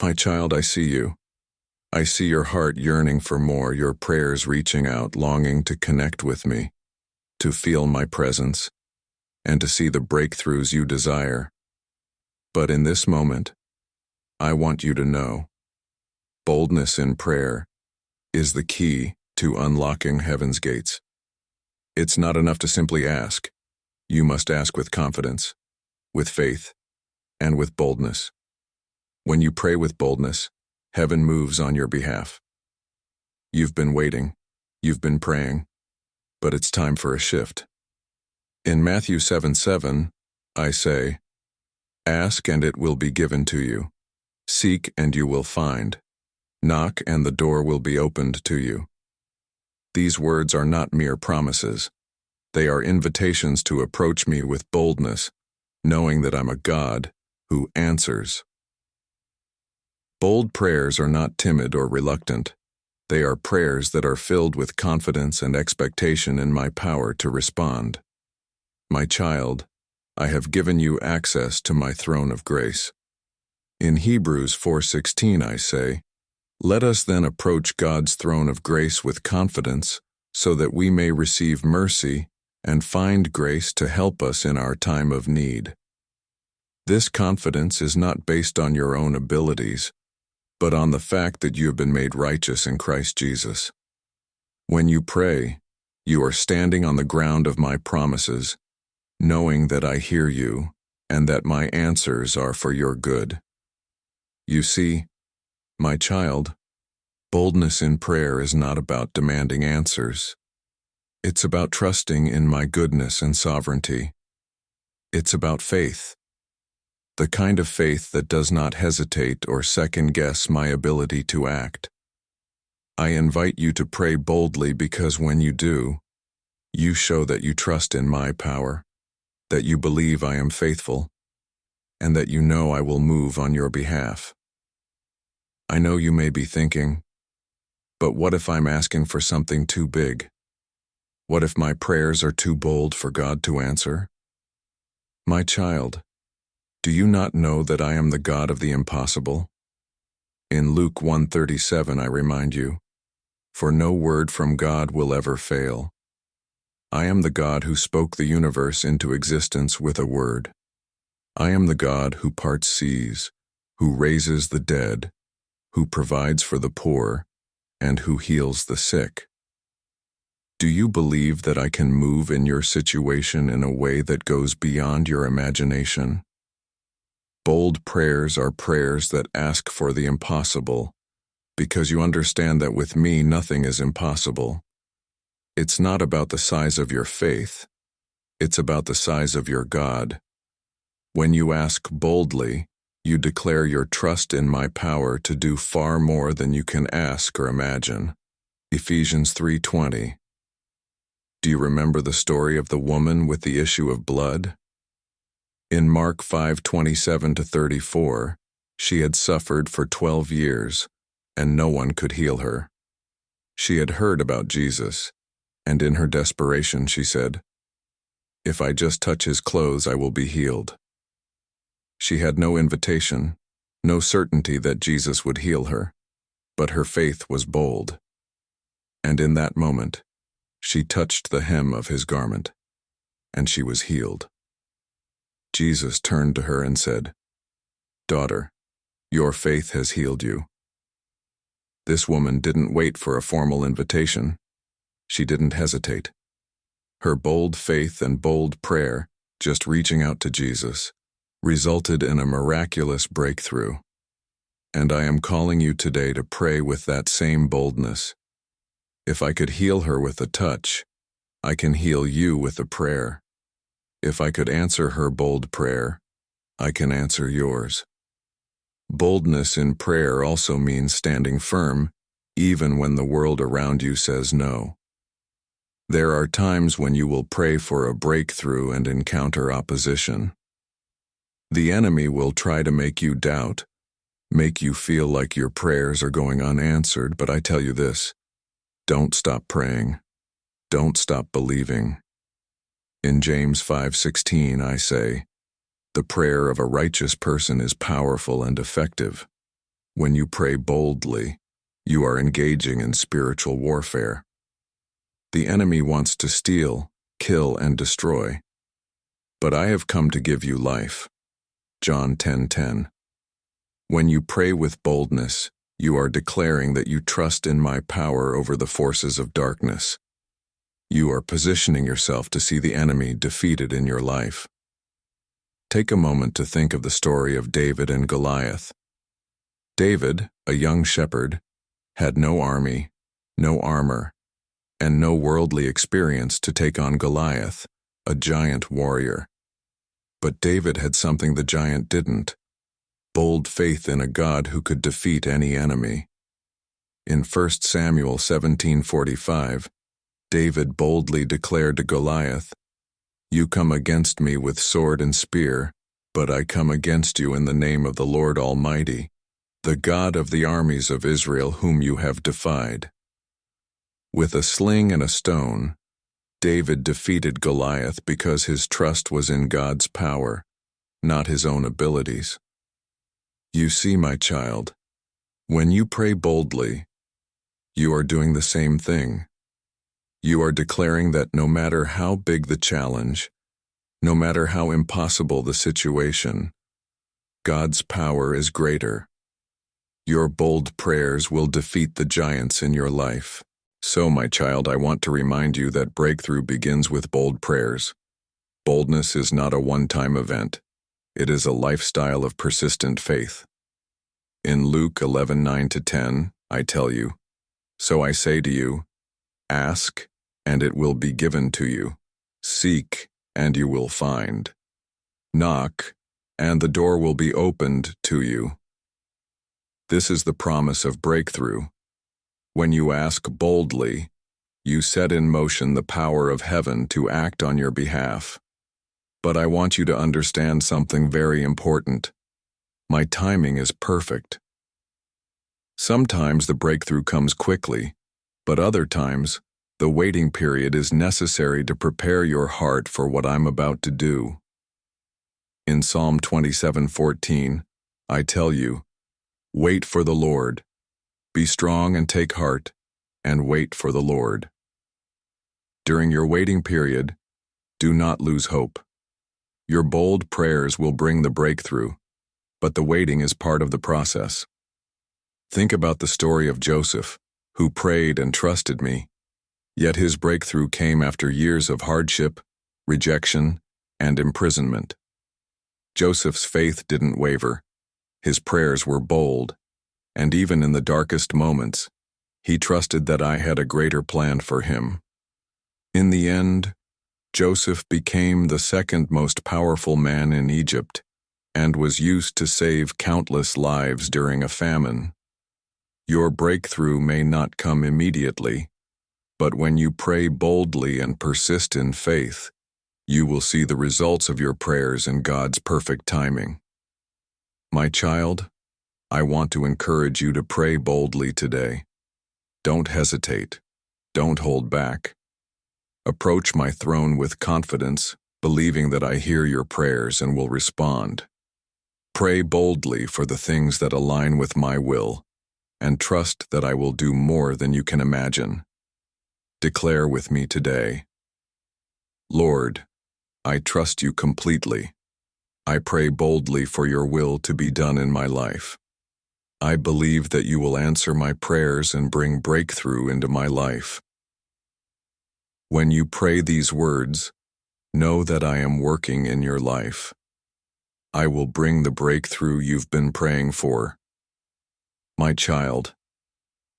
My child, I see you. I see your heart yearning for more, your prayers reaching out, longing to connect with me, to feel my presence, and to see the breakthroughs you desire. But in this moment, I want you to know, boldness in prayer is the key to unlocking heaven's gates. It's not enough to simply ask. You must ask with confidence, with faith, and with boldness. When you pray with boldness, heaven moves on your behalf. You've been waiting, you've been praying, but it's time for a shift. In Matthew 7:7, I say, "Ask and it will be given to you. Seek and you will find. Knock and the door will be opened to you." These words are not mere promises. They are invitations to approach me with boldness, knowing that I'm a God who answers. Bold prayers are not timid or reluctant. They are prayers that are filled with confidence and expectation in my power to respond. My child, I have given you access to my throne of grace. In Hebrews 4:16 I say, "Let us then approach God's throne of grace with confidence, so that we may receive mercy and find grace to help us in our time of need." This confidence is not based on your own abilities, but on the fact that you have been made righteous in Christ Jesus. When you pray, you are standing on the ground of my promises, knowing that I hear you and that my answers are for your good. You see, my child, boldness in prayer is not about demanding answers. It's about trusting in my goodness and sovereignty. It's about faith. The kind of faith that does not hesitate or second-guess my ability to act. I invite you to pray boldly because when you do, you show that you trust in my power, that you believe I am faithful, and that you know I will move on your behalf. I know you may be thinking, but what if I'm asking for something too big? What if my prayers are too bold for God to answer? My child, do you not know that I am the God of the impossible? In Luke 1:37 I remind you, "For no word from God will ever fail. I am the God who spoke the universe into existence with a word. I am the God who parts seas, who raises the dead, who provides for the poor, and who heals the sick." Do you believe that I can move in your situation in a way that goes beyond your imagination? Bold prayers are prayers that ask for the impossible, because you understand that with me nothing is impossible. It's not about the size of your faith, it's about the size of your God. When you ask boldly, you declare your trust in my power to do far more than you can ask or imagine. Ephesians 3:20. Do you remember the story of the woman with the issue of blood? In Mark 5:27-34, she had suffered for 12 years, and no one could heal her. She had heard about Jesus, and in her desperation she said, "If I just touch his clothes, I will be healed." She had no invitation, no certainty that Jesus would heal her, but her faith was bold. And in that moment, she touched the hem of his garment, and she was healed. Jesus turned to her and said, "Daughter, your faith has healed you." This woman didn't wait for a formal invitation. She didn't hesitate. Her bold faith and bold prayer, just reaching out to Jesus, resulted in a miraculous breakthrough. And I am calling you today to pray with that same boldness. If I could heal her with a touch, I can heal you with a prayer. If I could answer her bold prayer, I can answer yours. Boldness in prayer also means standing firm, even when the world around you says no. There are times when you will pray for a breakthrough and encounter opposition. The enemy will try to make you doubt, make you feel like your prayers are going unanswered, but I tell you this, don't stop praying. Don't stop believing. In James 5:16 I say, "The prayer of a righteous person is powerful and effective." When you pray boldly, you are engaging in spiritual warfare. The enemy wants to steal, kill, and destroy. But I have come to give you life. John 10:10. When you pray with boldness, you are declaring that you trust in my power over the forces of darkness. You are positioning yourself to see the enemy defeated in your life. Take a moment to think of the story of David and Goliath. David, a young shepherd, had no army, no armor, and no worldly experience to take on Goliath, a giant warrior. But David had something the giant didn't: bold faith in a God who could defeat any enemy. In 1 Samuel 17:45, David boldly declared to Goliath, "You come against me with sword and spear, but I come against you in the name of the Lord Almighty, the God of the armies of Israel whom you have defied." With a sling and a stone, David defeated Goliath because his trust was in God's power, not his own abilities. You see, my child, when you pray boldly, you are doing the same thing. You are declaring that no matter how big the challenge, no matter how impossible the situation, God's power is greater. Your bold prayers will defeat the giants in your life. So, my child, I want to remind you that breakthrough begins with bold prayers. Boldness is not a one-time event. It is a lifestyle of persistent faith. In Luke 11:9-10, I tell you, "So I say to you, ask, and it will be given to you. Seek, and you will find. Knock, and the door will be opened to you." This is the promise of breakthrough. When you ask boldly, you set in motion the power of heaven to act on your behalf. But I want you to understand something very important. My timing is perfect. Sometimes the breakthrough comes quickly, but other times, the waiting period is necessary to prepare your heart for what I'm about to do. In Psalm 27:14, I tell you, "Wait for the Lord. Be strong and take heart, and wait for the Lord." During your waiting period, do not lose hope. Your bold prayers will bring the breakthrough, but the waiting is part of the process. Think about the story of Joseph, who prayed and trusted me, yet his breakthrough came after years of hardship, rejection, and imprisonment. Joseph's faith didn't waver. His prayers were bold, and even in the darkest moments, he trusted that I had a greater plan for him. In the end, Joseph became the second most powerful man in Egypt and was used to save countless lives during a famine. Your breakthrough may not come immediately, but when you pray boldly and persist in faith, you will see the results of your prayers in God's perfect timing. My child, I want to encourage you to pray boldly today. Don't hesitate. Don't hold back. Approach my throne with confidence, believing that I hear your prayers and will respond. Pray boldly for the things that align with my will, and trust that I will do more than you can imagine. Declare with me today, "Lord, I trust you completely. I pray boldly for your will to be done in my life. I believe that you will answer my prayers and bring breakthrough into my life." When you pray these words, know that I am working in your life. I will bring the breakthrough you've been praying for. My child,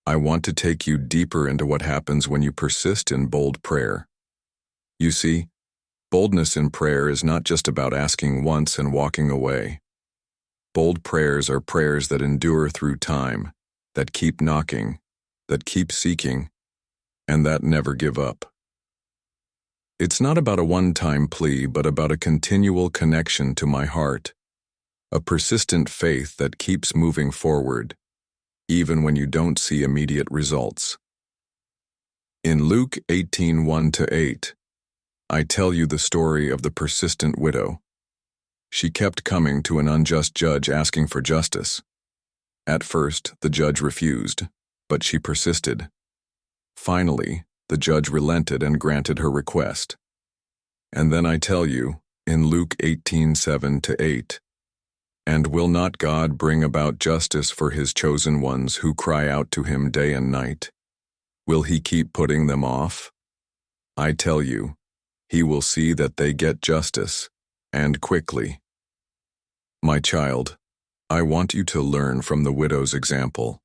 I want to take you deeper into what happens when you persist in bold prayer. You see, boldness in prayer is not just about asking once and walking away. Bold prayers are prayers that endure through time, that keep knocking, that keep seeking, and that never give up. It's not about a one-time plea, but about a continual connection to my heart, a persistent faith that keeps moving forward, even when you don't see immediate results. In Luke 18:1-8, I tell you the story of the persistent widow. She kept coming to an unjust judge asking for justice. At first, the judge refused, but she persisted. Finally, the judge relented and granted her request. And then I tell you, in Luke 18:7-8, "And will not God bring about justice for his chosen ones who cry out to him day and night? Will he keep putting them off? I tell you, he will see that they get justice, and quickly." My child, I want you to learn from the widow's example.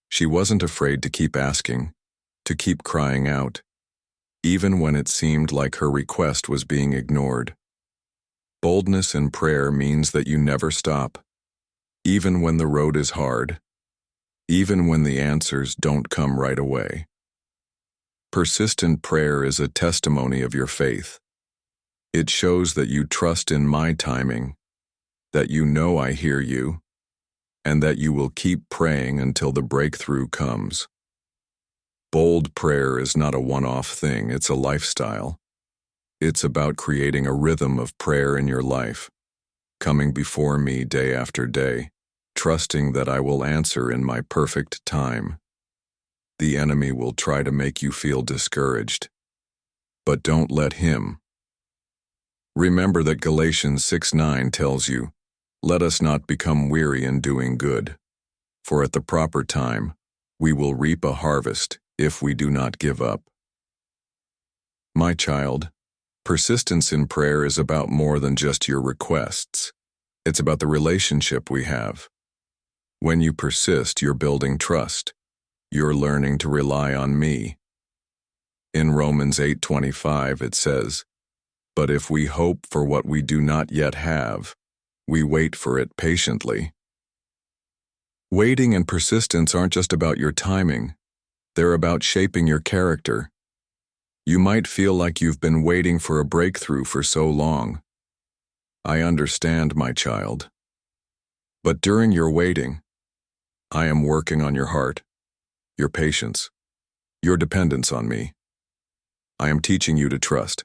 She wasn't afraid to keep asking, to keep crying out, even when it seemed like her request was being ignored. Boldness in prayer means that you never stop, even when the road is hard, even when the answers don't come right away. Persistent prayer is a testimony of your faith. It shows that you trust in my timing, that you know I hear you, and that you will keep praying until the breakthrough comes. Bold prayer is not a one-off thing, it's a lifestyle. It's about creating a rhythm of prayer in your life, coming before me day after day, trusting that I will answer in my perfect time. The enemy will try to make you feel discouraged, but don't let him. Remember that Galatians 6:9 tells you, "Let us not become weary in doing good, for at the proper time we will reap a harvest if we do not give up." My child, persistence in prayer is about more than just your requests. It's about the relationship we have. When you persist, you're building trust. You're learning to rely on me. In Romans 8:25 it says, "But if we hope for what we do not yet have, we wait for it patiently." Waiting and persistence aren't just about your timing. They're about shaping your character. You might feel like you've been waiting for a breakthrough for so long. I understand, my child. But during your waiting, I am working on your heart, your patience, your dependence on me. I am teaching you to trust,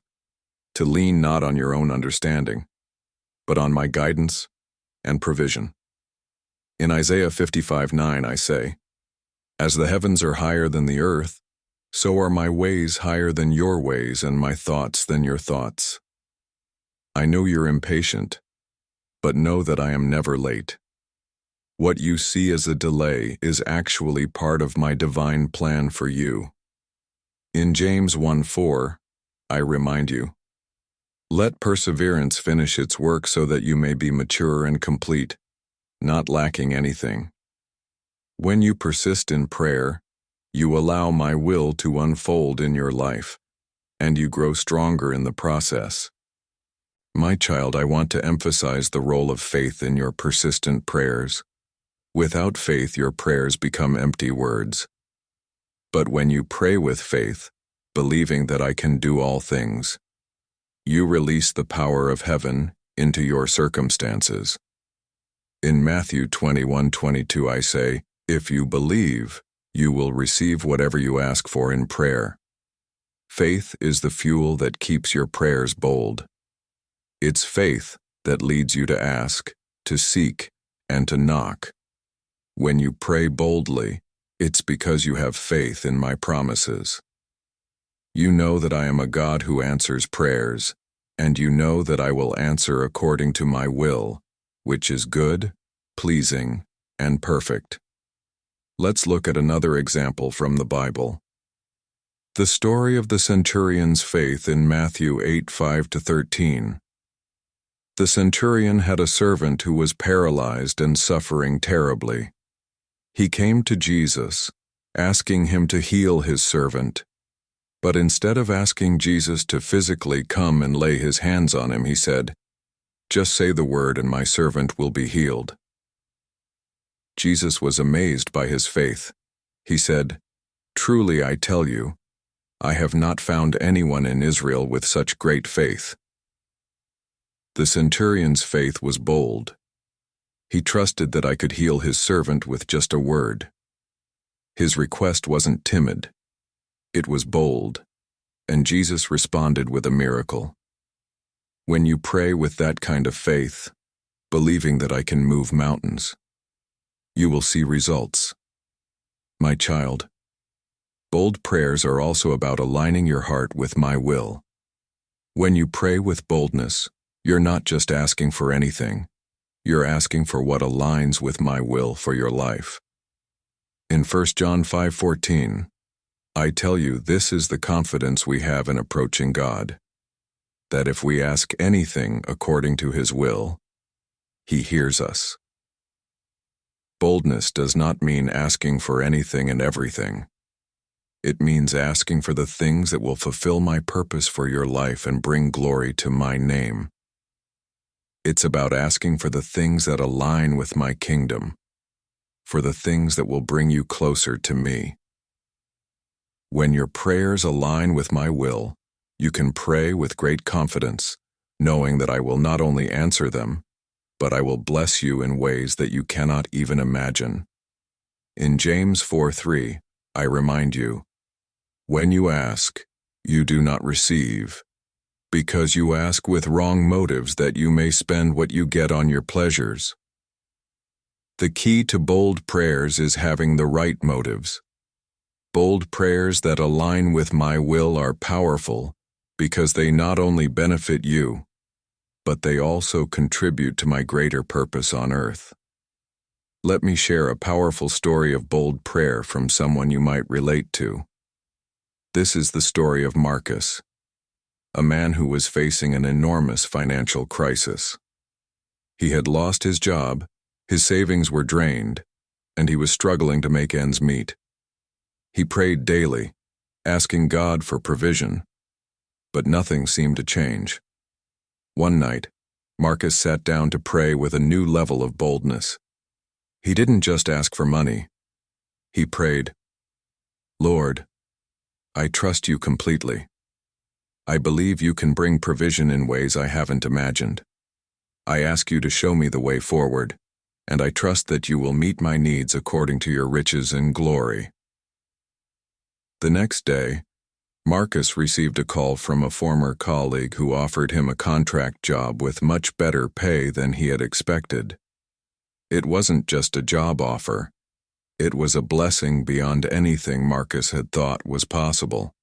to lean not on your own understanding, but on my guidance and provision. In Isaiah 55:9 I say, "As the heavens are higher than the earth, so are my ways higher than your ways and my thoughts than your thoughts." I know you're impatient, but know that I am never late. What you see as a delay is actually part of my divine plan for you. In James 1:4, I remind you, "Let perseverance finish its work so that you may be mature and complete, not lacking anything." When you persist in prayer, you allow my will to unfold in your life, and you grow stronger in the process. My child, I want to emphasize the role of faith in your persistent prayers. Without faith, your prayers become empty words. But when you pray with faith, believing that I can do all things, you release the power of heaven into your circumstances. In Matthew 21:22 I say, "If you believe, you will receive whatever you ask for in prayer." Faith is the fuel that keeps your prayers bold. It's faith that leads you to ask, to seek, and to knock. When you pray boldly, it's because you have faith in my promises. You know that I am a God who answers prayers, and you know that I will answer according to my will, which is good, pleasing, and perfect. Let's look at another example from the Bible. The story of the centurion's faith in Matthew 8:5-13. The centurion had a servant who was paralyzed and suffering terribly. He came to Jesus, asking him to heal his servant. But instead of asking Jesus to physically come and lay his hands on him, he said, "Just say the word and my servant will be healed." Jesus was amazed by his faith. He said, "Truly I tell you, I have not found anyone in Israel with such great faith." The centurion's faith was bold. He trusted that I could heal his servant with just a word. His request wasn't timid. It was bold, and Jesus responded with a miracle. When you pray with that kind of faith, believing that I can move mountains, You will see results. My child, bold prayers are also about aligning your heart with my will. When you pray with boldness, you're not just asking for anything. You're asking for what aligns with my will for your life. In 1 John 5:14, I tell you, this is the confidence we have in approaching God, that if we ask anything according to His will, He hears us. Boldness does not mean asking for anything and everything. It means asking for the things that will fulfill my purpose for your life and bring glory to my name. It's about asking for the things that align with my kingdom, for the things that will bring you closer to me. When your prayers align with my will, you can pray with great confidence, knowing that I will not only answer them, but I will bless you in ways that you cannot even imagine. In James 4:3, I remind you, when you ask, you do not receive, because you ask with wrong motives that you may spend what you get on your pleasures. The key to bold prayers is having the right motives. Bold prayers that align with my will are powerful because they not only benefit you, but they also contribute to my greater purpose on earth. Let me share a powerful story of bold prayer from someone you might relate to. This is the story of Marcus, a man who was facing an enormous financial crisis. He had lost his job, his savings were drained, and he was struggling to make ends meet. He prayed daily, asking God for provision, but nothing seemed to change. One night, Marcus sat down to pray with a new level of boldness. He didn't just ask for money. He prayed, Lord, I trust you completely. I believe you can bring provision in ways I haven't imagined. I ask you to show me the way forward, and I trust that you will meet my needs according to your riches and glory. The next day, Marcus received a call from a former colleague who offered him a contract job with much better pay than he had expected. It wasn't just a job offer. It was a blessing beyond anything Marcus had thought was possible.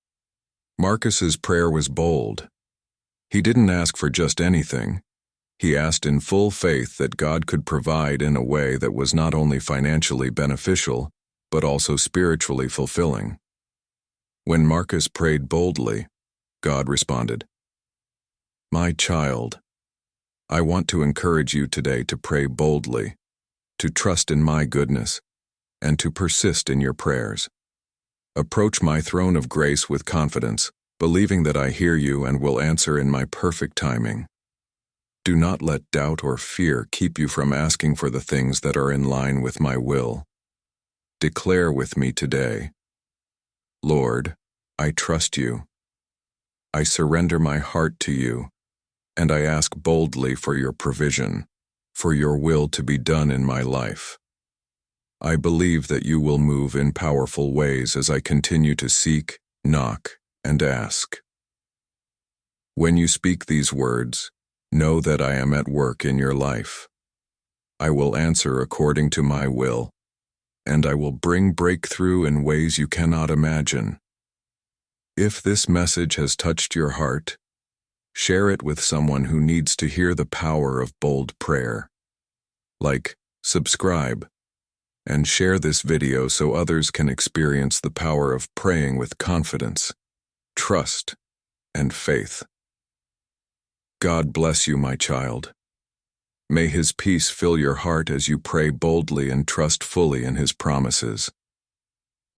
Marcus's prayer was bold. He didn't ask for just anything. He asked in full faith that God could provide in a way that was not only financially beneficial, but also spiritually fulfilling. When Marcus prayed boldly, God responded, My child, I want to encourage you today to pray boldly, to trust in my goodness, and to persist in your prayers. Approach my throne of grace with confidence, believing that I hear you and will answer in my perfect timing. Do not let doubt or fear keep you from asking for the things that are in line with my will. Declare with me today, Lord, I trust you. I surrender my heart to you, and I ask boldly for your provision, for your will to be done in my life. I believe that you will move in powerful ways as I continue to seek, knock, and ask. When you speak these words, know that I am at work in your life. I will answer according to my will, and I will bring breakthrough in ways you cannot imagine. If this message has touched your heart, share it with someone who needs to hear the power of bold prayer. Like, subscribe, and share this video so others can experience the power of praying with confidence, trust, and faith. God bless you, my child. May His peace fill your heart as you pray boldly and trust fully in His promises.